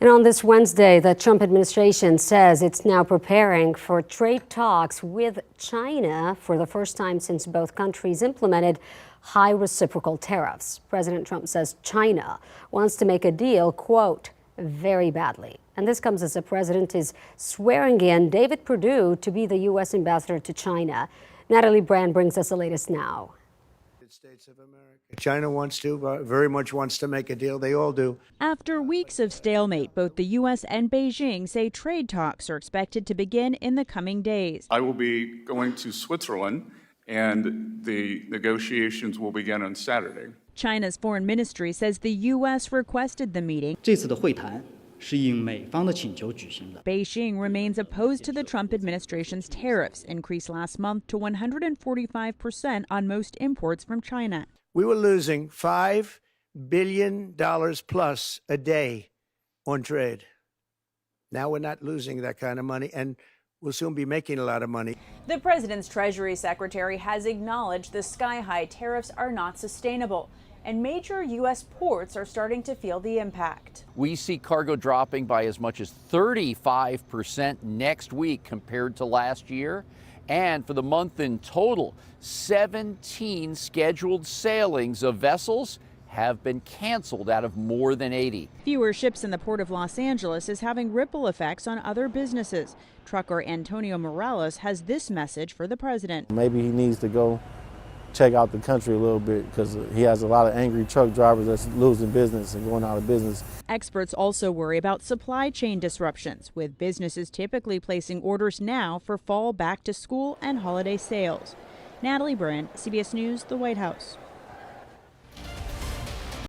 And on this Wednesday, the Trump administration says it's now preparing for trade talks with China for the first time since both countries implemented high reciprocal tariffs. President Trump says China wants to make a deal, quote, very badly. And this comes as the president is swearing in David Perdue to be the U.S. ambassador to China. Natalie Brand brings us the latest now. States of America. China wants to, very much wants to make a deal. They all do. After weeks of stalemate, both the U.S. and Beijing say trade talks are expected to begin in the coming days. I will be going to Switzerland, and the negotiations will begin on Saturday. China's foreign ministry says the U.S. requested the meeting. 这次的会谈是应美方的请求举行的。 Beijing remains opposed to the Trump administration's tariffs, increased last month to 145% on most imports from China. We were losing $5 billion plus a day on trade. Now we're not losing that kind of money, and we'll soon be making a lot of money. The president's Treasury Secretary has acknowledged the sky-high tariffs are not sustainable, and major U.S. ports are starting to feel the impact. We see cargo dropping by as much as 35% next week compared to last year. And for the month in total, 17 scheduled sailings of vessels have been canceled out of more than 80. Fewer ships in the port of Los Angeles is having ripple effects on other businesses. Trucker Antonio Morales has this message for the president. Maybe he needs to go check out the country a little bit because he has a lot of angry truck drivers that's losing business and going out of business. Experts also worry about supply chain disruptions, with businesses typically placing orders now for fall back to school and holiday sales. Natalie Brand, CBS News, the White House.